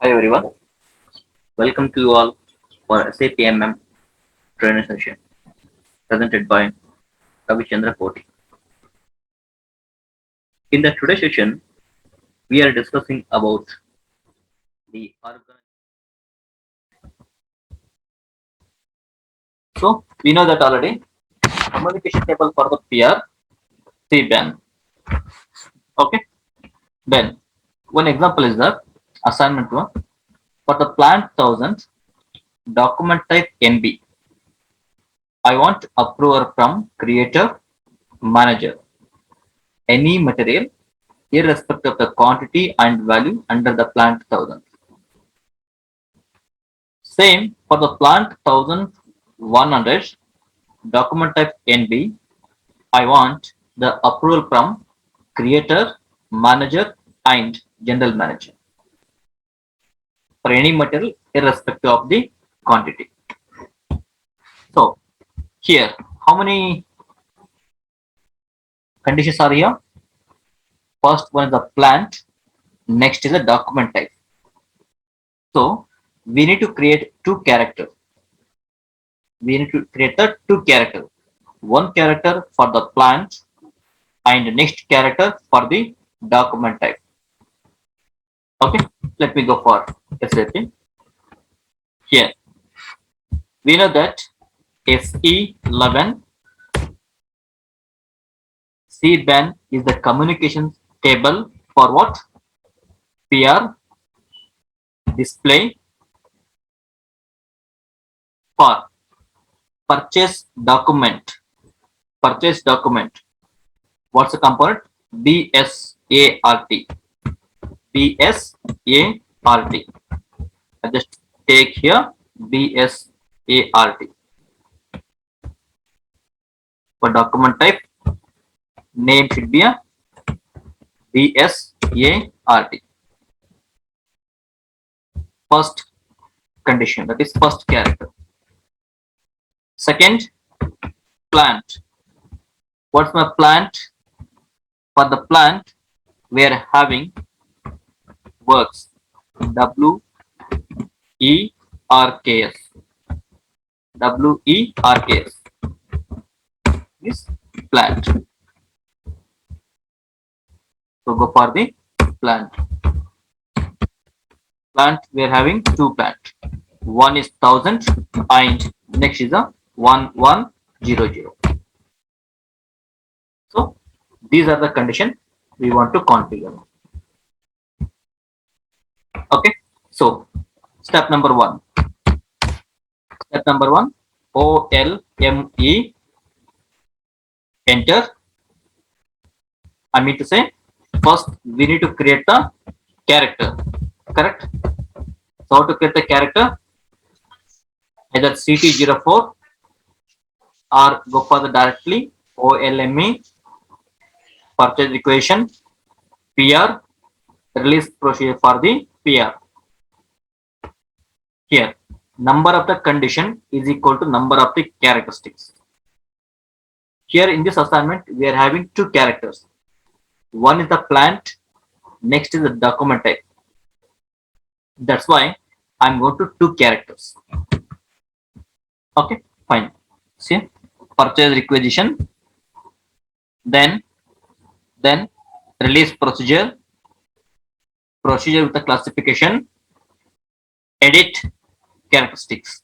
Hi everyone, welcome to you all for SAP MM training session presented by Ravichandra Koti. In the today's session, we are discussing about the organ. So we know that already. Communication table for the PR CBAN. Okay. Then one example is the assignment one for the plant thousand document type NB. I want approval from creator manager. Any material irrespective of the quantity and value under the plant thousand. Same for the plant 1100 document type NB. I want the approval from creator, manager, and general manager for any material irrespective of the quantity. So here, how many conditions are here? First one is the plant, next is the document type. So we need to create two characters. We need to create the two characters. One character for the plant and next character for the document type. Okay, let me go for SAP. Here we know that SE11 CBAN is the communications table for what? PR display for purchase document. Purchase document. What's the component? BSART. BSART. I just take here BSART. For document type, name should be a BSART. First condition, that is first character. Second, plant. What's my plant? For the plant, we are having works WERKS. WERKS is plant. So go for the plant. Plant, we are having two plant. One is 1000 and next is a 1100. So these are the conditions we want to configure. Okay, so step number one. Step number one, OLME, enter. I mean to say, first we need to create the character, correct? So how to create the character? Either CT04 or go for the directly OLME, purchase equation, PR, release procedure for the PR. Here, number of the condition is equal to number of the characteristics. Here in this assignment, we are having two characters. One is the plant, next is the document type. That's why I'm going to two characters. Okay, fine. See, purchase requisition, then release procedure with the classification, edit characteristics.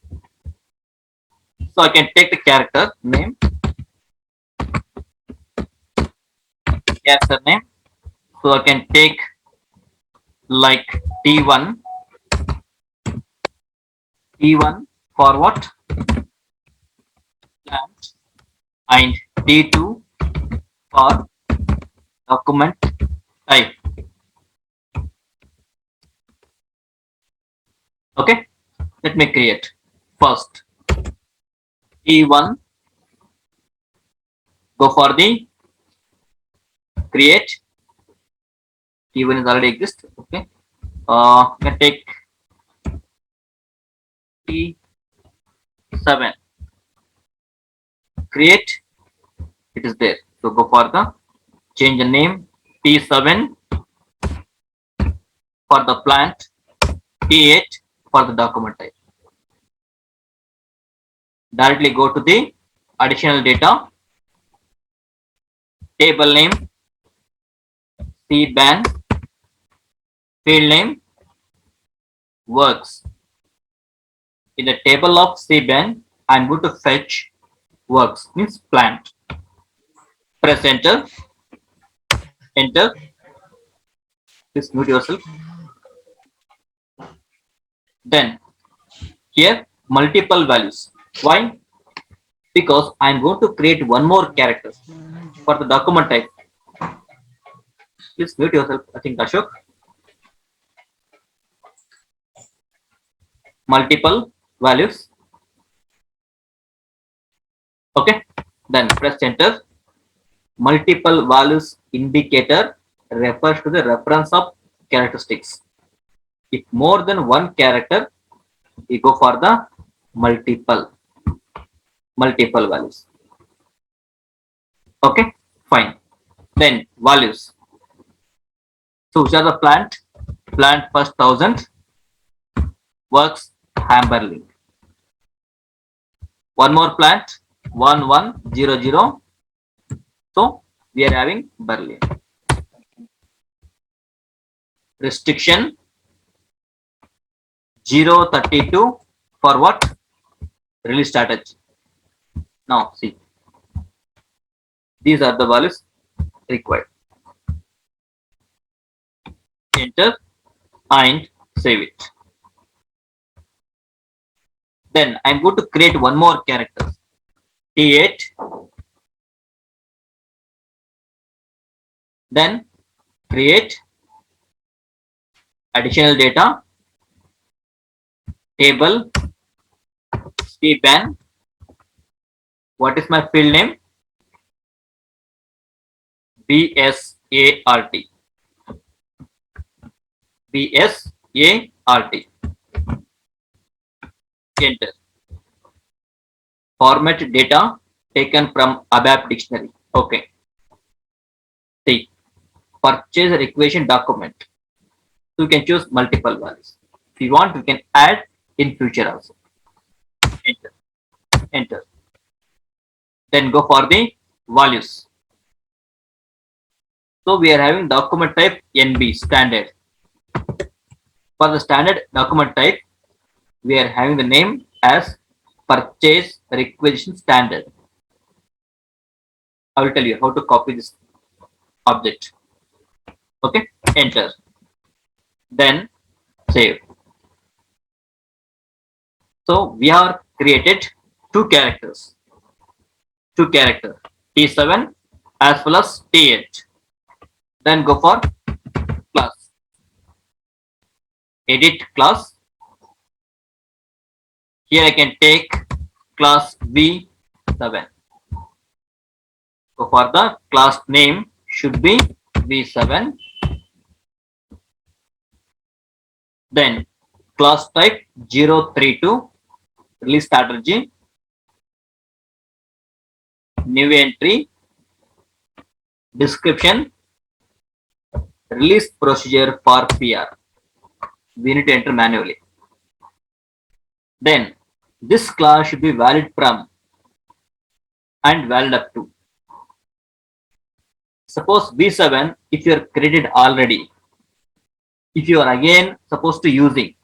So I can take the character name, character name. So I can take like T1 for what? Plant, and T2 for document type. Okay, let me create first T1. Go for the create. T1 is already exist. Okay, can take T7. Create. It is there. So go for the change the name T7 for the plant, T8 for the document type. Directly go to the additional data, table name, CBAN, field name, works. In the table of CBAN, I'm going to fetch works, means plant. Press enter, enter, please mute yourself. Then here multiple values. Why? Because I'm going to create one more character for the document type. Please mute yourself, I think Ashok. Multiple values. Okay, then press enter. Multiple values indicator refers to the reference of characteristics. If more than one character, we go for the multiple values. Okay, fine. Then values. So which are the plant? Plant first 1000, works Hamberling. One more plant 1100. So we are having Berlin. Restriction 032 for what? Release strategy. Now see, these are the values required. Enter and save it. Then I'm going to create one more character. T8. Then create additional data, table, CBAN. What is my field name? BSART. BSART. Enter. Format data taken from ABAP dictionary. Okay. See, purchase requisition document. So you can choose multiple values. If you want, you can add in future also. Enter. Enter. Then go for the values. So we are having document type NB standard. For the standard document type, we are having the name as purchase requisition standard. I will tell you how to copy this object. Okay, enter. Then save. So we are created two characters. T7 as well as T8. Then go for class. Edit class. Here I can take class V7. So for the class name should be V7. Then class type 032, release strategy, new entry, description, release procedure for PR. We need to enter manually. Then this class should be valid from and valid up to. Suppose V7, if you are created already, if you are again supposed to using,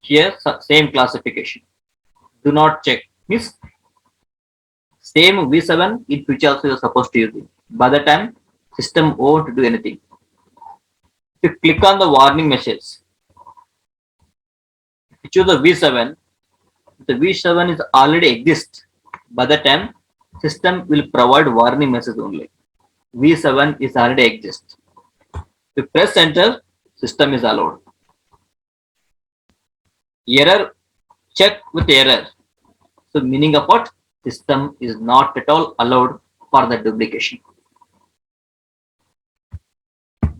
here same classification. Do not check. Means same V7 in future also you are supposed to use it. By the time system won't do anything. If you click on the warning message, if you choose the V7, the V7 is already exist. By the time system will provide warning message only. V7 is already exist. If you press enter, system is allowed. Error, check with error. So meaning of what? System is not at all allowed for the duplication.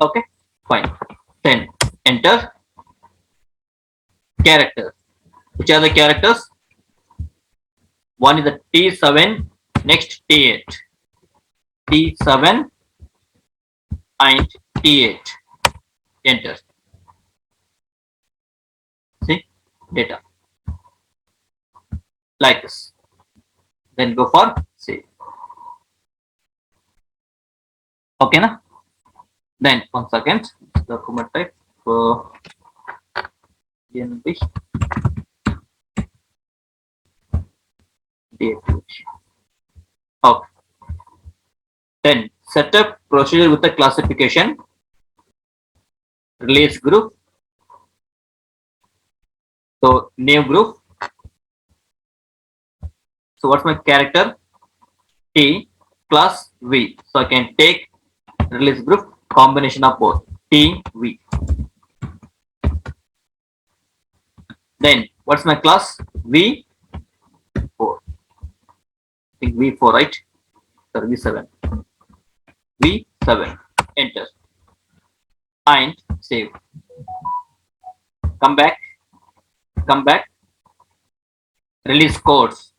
Okay, fine. Then enter character. Which are the characters? One is the T7, next T8. T7 and T8. Enter. data like this. Then go for save. Okay, na? Then 1 second. Document type NB date. Okay. Then set up procedure with the classification, release group. So name group. So what's my character? T class V. So I can take release group combination of both T V. Then what's my class? V4. I think V4, right? Sorry, V7. V7. Enter and save. Come back. Come back. Release codes.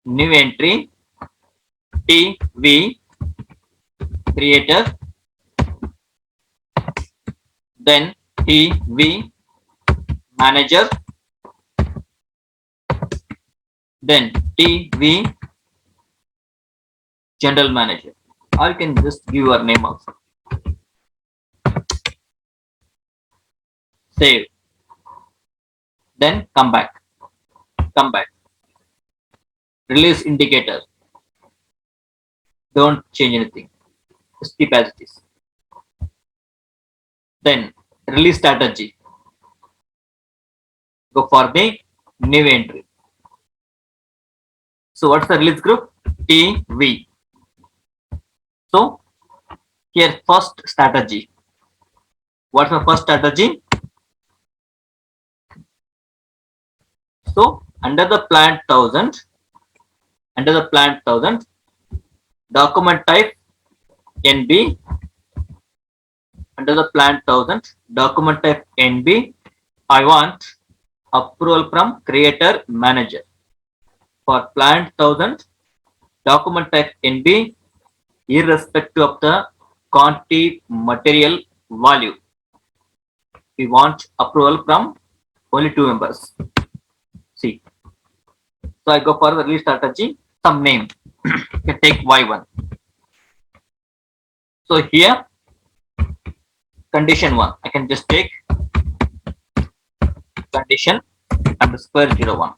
New entry. TV creator. Then TV manager. Then TV general manager. Or you can just give your name also. Save. Then come back. Come back. Release indicator. Don't change anything. Just keep as it is. Then release strategy. Go for the new entry. So what's the release group? TV. So here first strategy. What's my first strategy? So under the plant 1000, document type NB. Under the plant 1000, document type NB. I want approval from creator manager. For plant 1000, document type NB, irrespective of the quantity material value. We want approval from only 2 members. See. So I go for the release strategy, some name. You can take Y1. So here, condition 1. I can just take condition _01.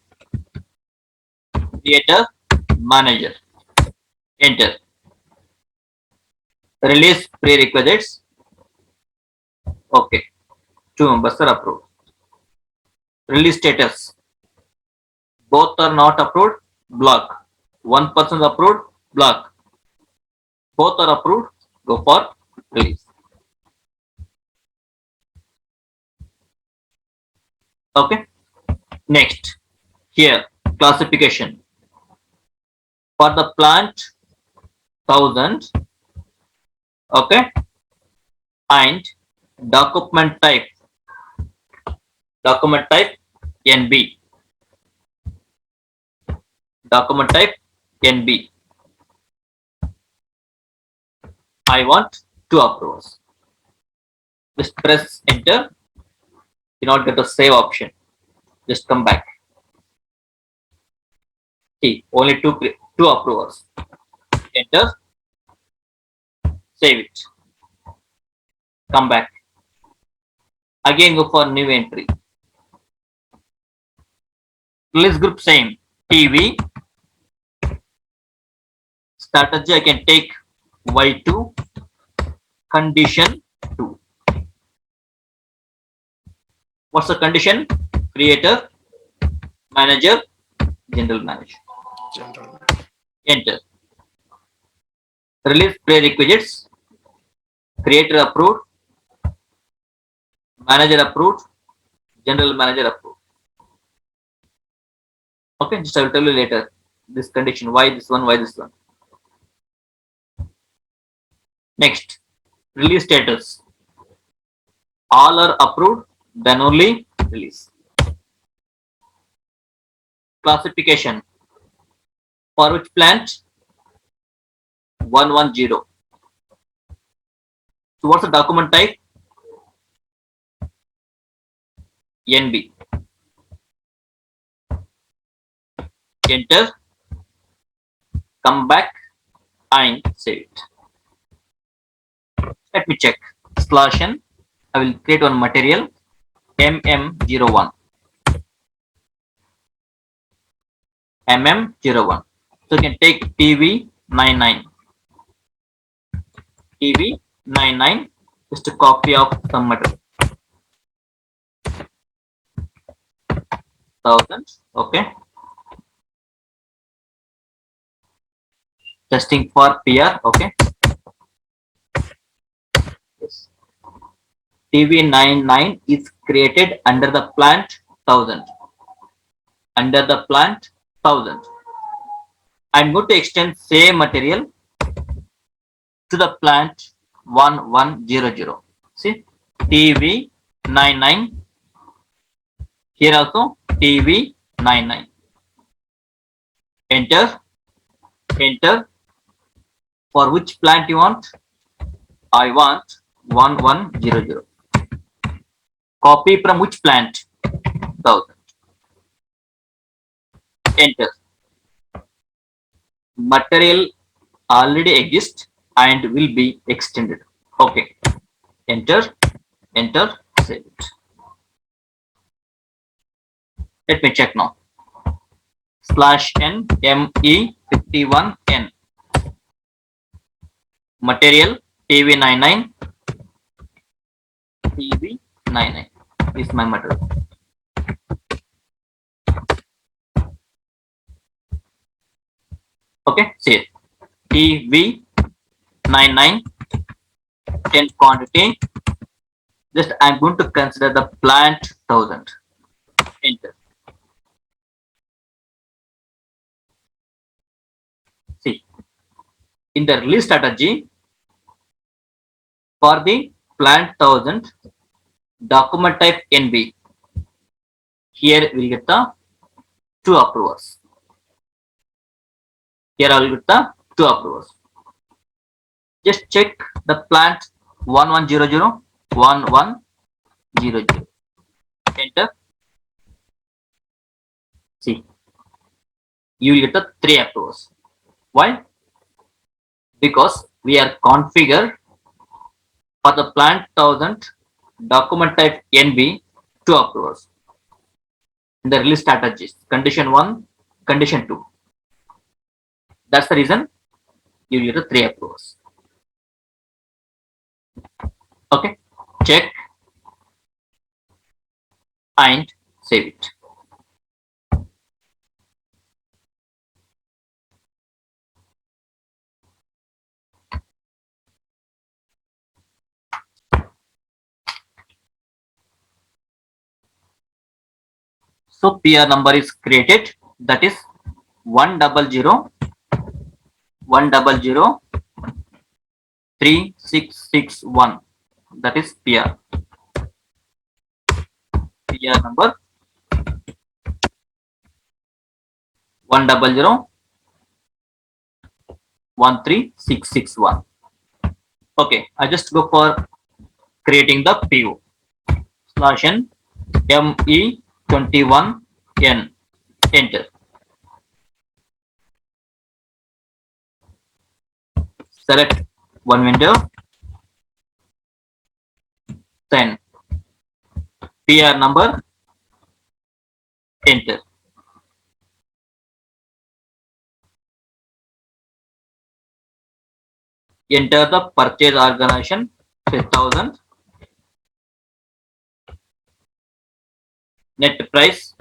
Creator manager. Enter. Release prerequisites. Okay. 2 members are approved. Release status. Both are not approved. Block. 1 person approved. Block. Both are approved. Go for release. Okay. Next. Here. Classification. For the plant 1000. Okay. And document type NB. Document type NB. I want 2 approvals. Just press enter. You not get the save option. Just come back. See, only two approvals. Enter. Save it. Come back. Again go for new entry. Release group same. TV. Strategy I can take Y2. Condition 2. What's the condition? Creator, manager, general manager. General. Enter. Release prerequisites. Creator approved. Manager approved. General manager approved. Okay, just I will tell you later this condition. Why this one? Why this one? Next, release status. All are approved, then only release. Classification. For which plant? 110. So what's the document type? NB. enter, come back and save it. Let me check. Slash n. I will create one material mm01. mm01. So you can take TV99. TV99. Just a copy of some material. 1000. Okay. Testing for PR. Okay. Yes. TV99 is created under the plant 1000. Under the plant 1000. I'm going to extend same material to the plant 1100. See, TV99. Here also TV99. Enter, enter. For which plant you want? I want 1100. Copy from which plant? 1000. Enter. Material already exists and will be extended. Okay. Enter, enter, save it. Let me check now. Slash n me51n. Material TV99. TV99 is my material. Okay, see TV99 10 quantity. Just I'm going to consider the plant 1000. Enter. See, in the release strategy for the plant 1000 document type NB. Here we get the two approvers. Here I will get the two approvers. Just check the plant 1100, 1100. Enter. See, you will get the three approvers. Why? Because we are configured for the plant 1000 document type NB two approvers. In the release strategies, condition 1, condition 2. That's the reason you will get the three approvers. Okay, check and save it. So PR number is created, that is 100 3661. That is PR. PR number 100 13661. Okay, I just go for creating the PO. Slash n me21n. Enter. Select one window. Then PR number. Enter. Enter the purchase organization 1000. Net price.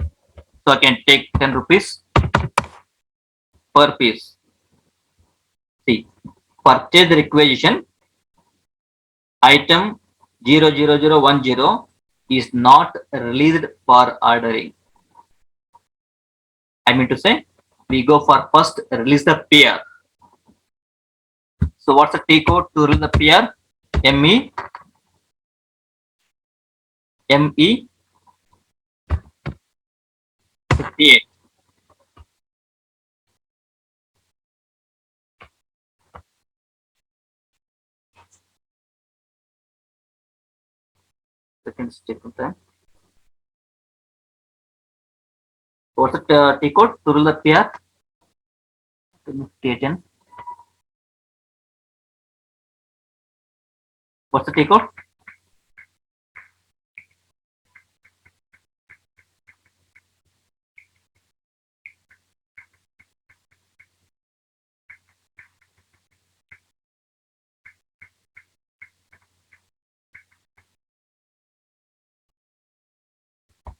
So I can take 10 rupees per piece. See, purchase requisition item 00010 is not released for ordering. I mean to say, we go for first release the PR. So what's the T code to release the PR? ME 58. Seconds take time. What's the T code to release the PR? 58N. What's the takeout?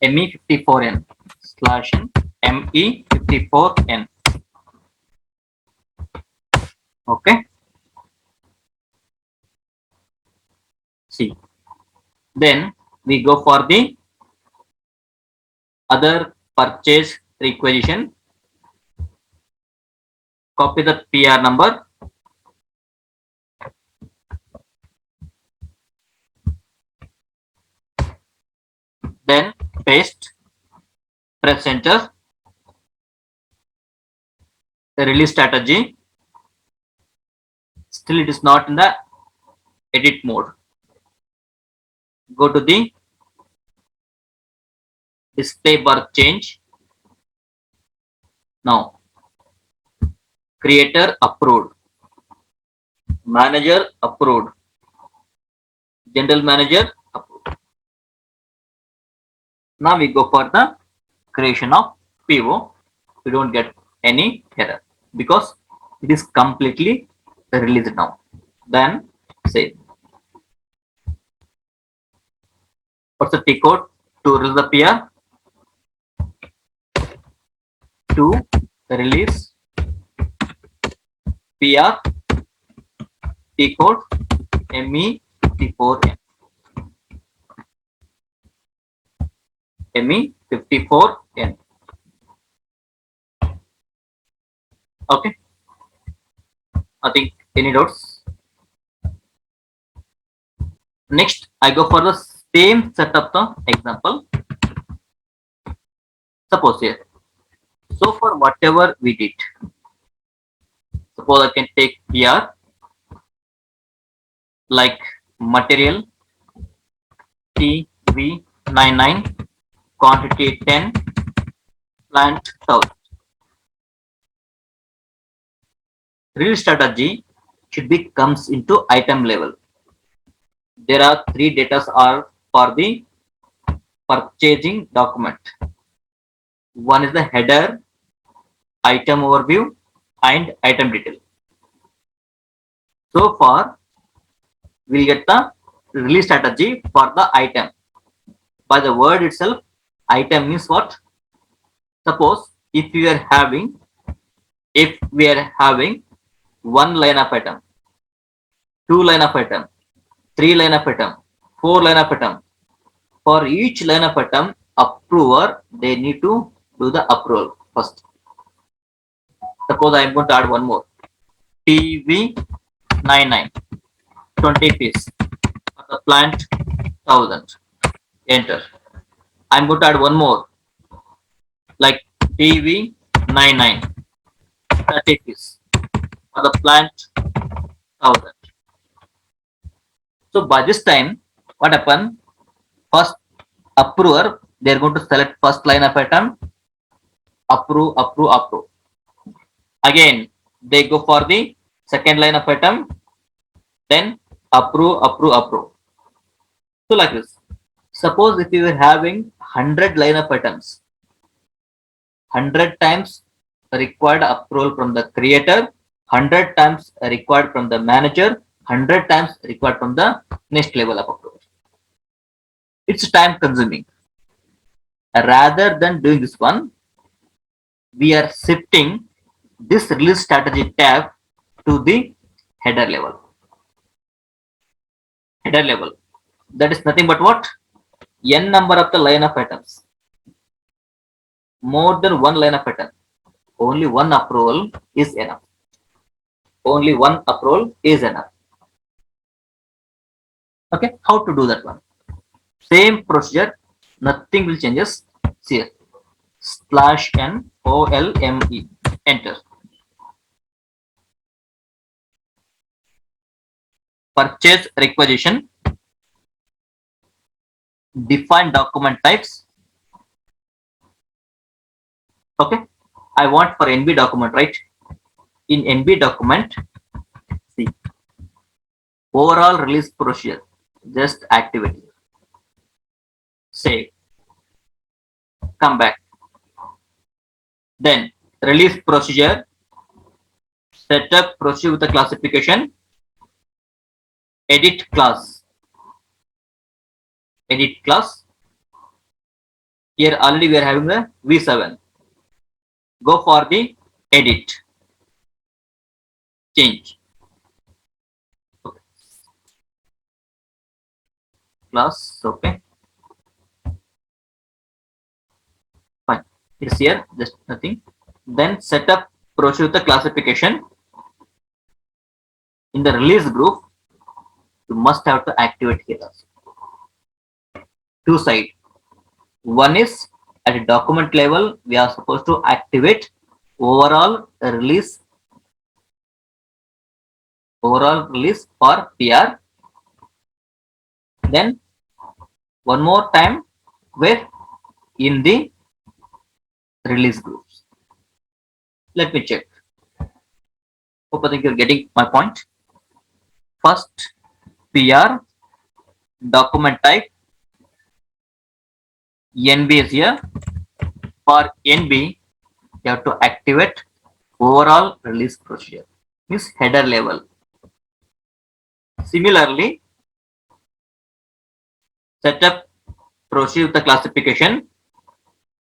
ME54N slash ME54N. Okay. See. Then we go for the other purchase requisition. Copy the PR number. Then paste. Press enter. The release strategy. Still it is not in the edit mode. Go to the display bar change. Now creator approved, manager approved, general manager approved. Now we go for the creation of PO. We don't get any error because it is completely released now. Then save. What's the T code to release the PR? To release PR T code ME54N. ME54N. Okay. I think any doubts? Next, I go for the same setup. The example. Suppose here. So for whatever we did, suppose I can take here like material TV99, quantity 10, plant 1000. Real strategy should be comes into item level. There are three data are for the purchasing document. One is the header, item overview, and item detail. So far, we'll get the release strategy for the item. By the word itself, item means what? Suppose if we are having one line of item, two line of item, three line of item, four line of item. For each line of item, approver they need to do the approval first. Suppose I am going to add one more. TV99, 20 piece. For the plant 1000. Enter. I am going to add one more. Like TV99, 30 piece. For the plant 1000. So by this time, what happened? First approver, they are going to select first line of item, approve, approve, approve. Again, they go for the second line of item, then approve, approve, approve. So like this. Suppose if you are having 100 line of items, 100 times required approval from the creator, 100 times required from the manager, 100 times required from the next level of approval. It's time consuming. Rather than doing this one, we are shifting this release strategy tab to the header level. Header level. That is nothing but what? N number of the line of items. More than one line of item. Only one approval is enough. Only one approval is enough. Okay, how to do that one? Same procedure, nothing will changes. See slash n olme. Enter. Purchase requisition. Define document types. Okay, I want for NB document, right? in NB document, see, overall release procedure, just activate, save, come back. Then release procedure, setup procedure with the classification, edit class, edit class. Here already we are having the V7. Go for the edit, change. Okay. Class, okay. Fine. It's here, just nothing. Then setup procedure with the classification. In the release group, you must have to activate here also. Two sides. One is at a document level, we are supposed to activate overall release for PR. Then one more time where in the release groups. Let me check. Hope I think you're getting my point. First, PR, document type, NB is here. For NB, you have to activate overall release procedure, means header level. Similarly, setup procedure with the classification.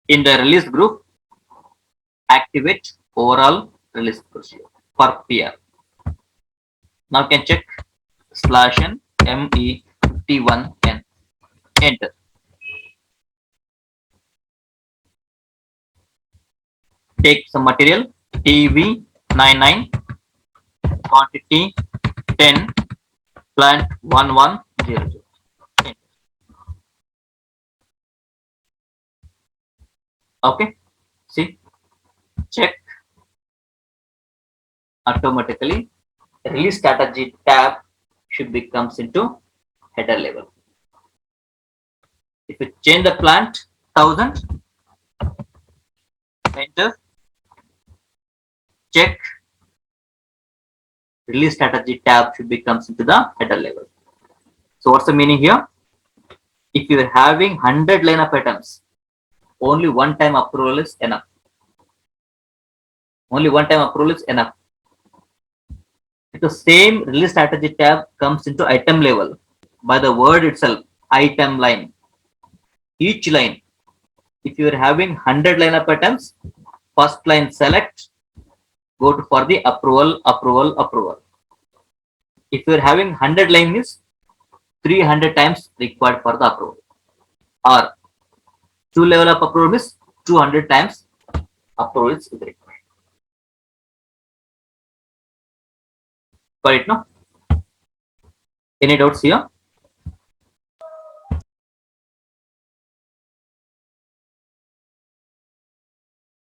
In the release group, activate overall release procedure for PR. Now you can check /n ME51N, enter. Take some material, TV99, quantity 10, plant 1100. Okay, see, check. Automatically release strategy tab should be comes into header level. If you change the plant 1000, enter, check, release strategy tab should be comes into the header level. So what's the meaning here? If you are having 100 line of items, only one time approval is enough. Only one time approval is enough. If the same release strategy tab comes into item level by the word itself, item line, each line, if you are having 100 line of items, first line select, go to for the approval, approval, approval. If you are having 100 line means 300 times required for the approval, or 2 level of approval means 200 times approval is required. Got it, no? Any doubts here?